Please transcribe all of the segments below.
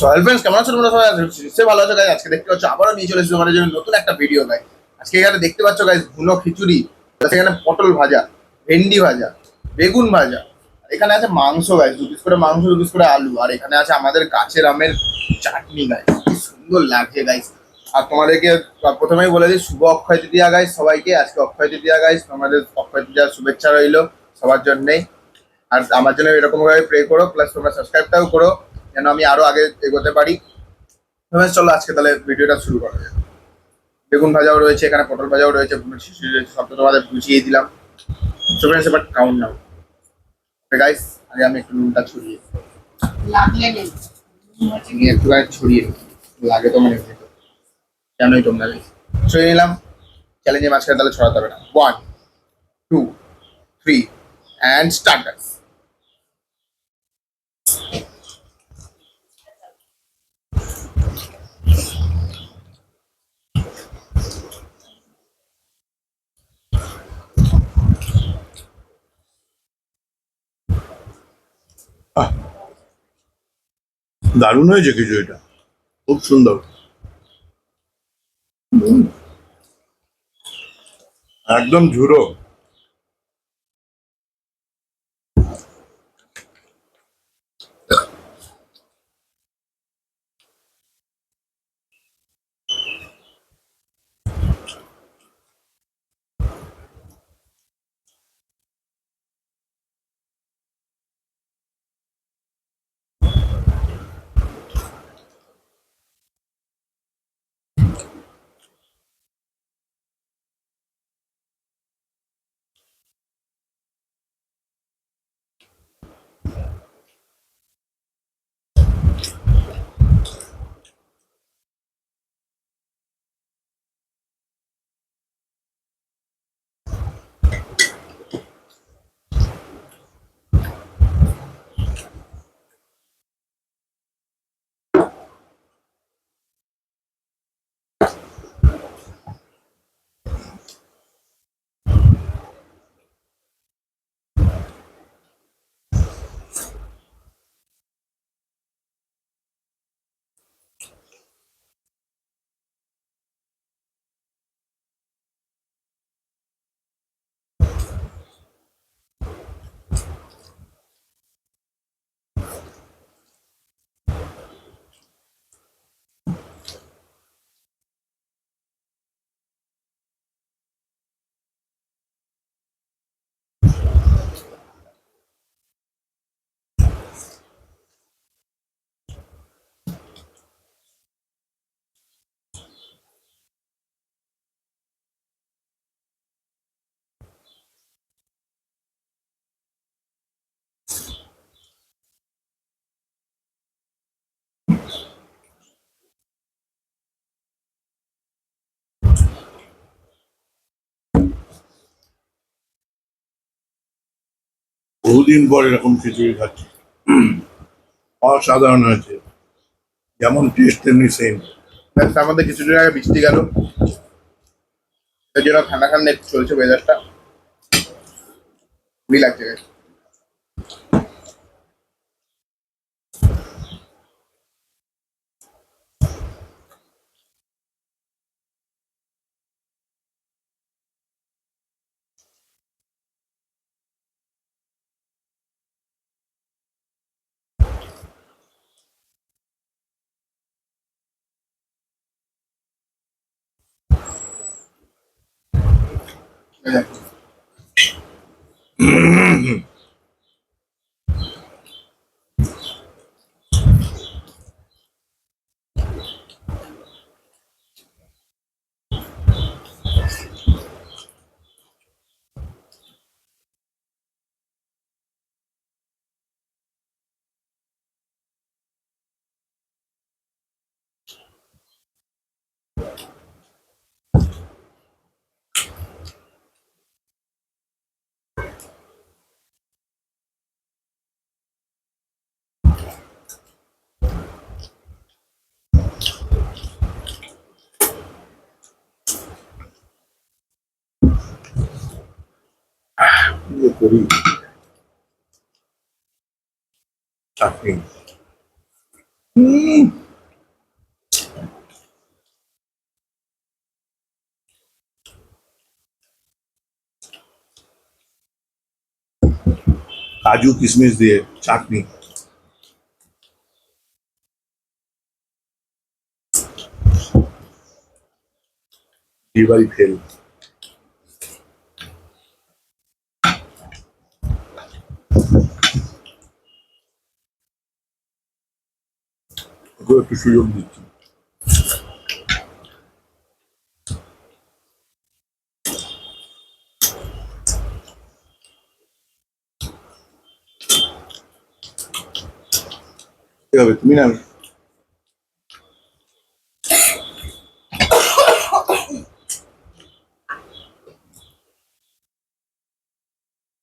Sohel friends, কেমন আছো তোমরা? সবাই নিশ্চয়ই ভালো আছো গাইজ। আজকে দেখতে পাচ্ছ আবারও নিয়ে চলে এসেছি তোমাদের জন্য নতুন একটা ভিডিও গাইজ। আজকে এখানে দেখতে পাচ্ছ গাইজ ভুনো খিচুড়ি, সেখানে পটল ভাজা, ভেন্ডি ভাজা, বেগুন ভাজা, এখানে আছে মাংস গাইজ, 2 পিস করে মাংস, 2 পিস করে আলু, আর এখানে আছে আমাদের গাছের আমের চাটনি গাইজ। কি সুন্দর লাগছে গাইজ। আর তোমাদেরকে প্রথমেই বলে দিই, শুভ অক্ষয় তৃতীয়া গাইজ সবাইকে। আজকে অক্ষয় তৃতীয়া গাইজ, তোমাদের অক্ষয় তৃতীয়ার শুভেচ্ছা রইলো সবার জন্যেই। আর আমার জন্য এরকম ভাবে প্রে করো, প্লাস তোমরা সাবস্ক্রাইবটাও করো যেন আমি আরো আগে এগোতে পারি। চলো আজকে তাহলে ভিডিওটা শুরু করা যাক। বেগুন ভাজাও রয়েছে, এখানে পটল ভাজাও রয়েছে, খিচুড়ি রয়েছে, সব তো তোমাদের বুঝিয়ে দিলাম। সো ফ্রেন্ডস, এবার কাউন্ট নাও গাইস। আগে আমি একটু নুনটা ছড়িয়ে একটুখানি ছড়িয়ে লাগে তো, মানে কেনই তোমরা ছড়িয়ে নিলাম। চ্যালেঞ্জের মাঝখানে তাহলে ছড়াতে হবে না। 1, 2, 3 অ্যান্ড স্টার্ট গাইস। দারুণ হয়েছে খিচুড়িটা, খুব সুন্দর। একদম ঝুড়ো। বহুদিন পর এরকম খিচুড়ি খাচ্ছি, অসাধারণ হয়েছে। যেমন টেস্ট তেমনি সেম। তার মধ্যে কিছুদিন আগে বৃষ্টি গেল, এর জন্য ঠান্ডা ঠান্ডা একটু চলছে ওয়েদারটা, খুবই লাগছে গাইস। করি চাটনি। কাজু কিশমিশ দিয়ে চাটনি, এবারই ফেল। ওকে একটু সুযোগ দিচ্ছি। কি হবে, তুমি না আমি?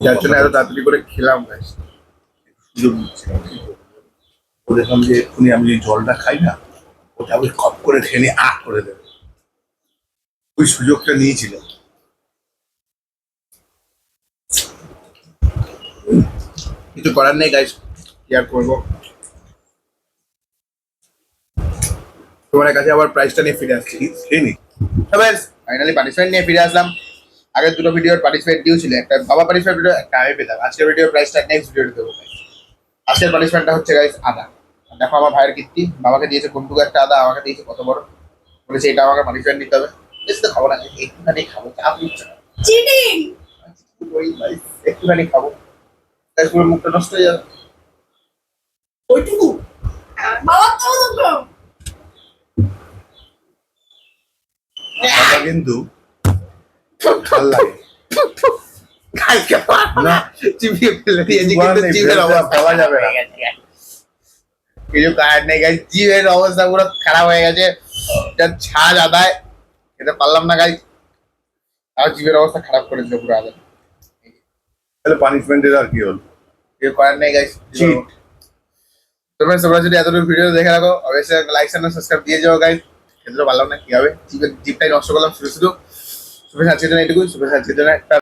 যার জন্য এত তাড়াতাড়ি করে খেলাম গাইস। সুযোগ দিচ্ছিলাম। ও দেখলাম যে এক্ষুনি আমি যে জলটা খাই না, ওটা আমি খপ করে খেয়ে নিয়ে করে দেবে, ওই সুযোগটা নিয়েছিল। কিছু করার নেই গাইস, কি আর করবো। তোমার কাছে আবার প্রাইসটা নিয়ে ফিরে আসছি। খেয়ে নি। ফাইনালি পানিশমেন্ট নিয়ে ফিরে আসলাম। আগের দুটো ভিডিওর পার্টিসিপেট দিয়েছিল, একটা বাবা পানিশমেন্ট ভিডিও, একটা আমি পেলাম। আজকের ভিডিও প্রাইসটা নেক্সট ভিডিওতে দেবো গাইস। আজকের পানিশমেন্টটা হচ্ছে গাইস আদা। দেখো আমার ভাইয়ের কীর্তি, বাবাকে দিয়েছে কোনটুকু একটা আদা, আমাকে দিয়েছে কত বড়। বলেছে এটা আমাকে পানিশমেন্ট নিতে হবে। বেশি তো খাবো না, একটুখানি খাবো, চাপ নিচ্ছে না। চিটিং। একটুখানি খাবো, গাইস পুরো মুখটা নষ্ট হয়ে যাবে। ওইটুকু বাবা তো দুটো। আদা কিন্তু ভাল লাগে কালকে না, চিবিয়ে ফেলে দিয়েছি, কিছু করার কিন্তু নেই, জিভের ফেলে অবস্থা দেওয়া যাবে না। কিছু কাজ নেই গাইস, জিভের অবস্থা পুরো খারাপ হয়ে গেছে। যা ঝাঁজ আদায় খেতে পারলাম না গাইস, আর জিভের অবস্থা খারাপ করে দিল পুরো আদা। তাহলে পানিশমেন্টের আর কি হলো? কিছু করার নেই গাইস। Cheat. তোমরা যদি এতটুকু ভিডিও দেখে রাখো, অবশ্যই লাইক চ্যানেল সাবস্ক্রাইব দিয়ে যাও গাইস। খেতে তো পারলাম না, কি হবে, জিভটাই নষ্ট করলাম শুধু শুধু। শুভেচ্ছা আজকের জন্য এটুকুই, শুভেচ্ছা আজকের জন্য একটা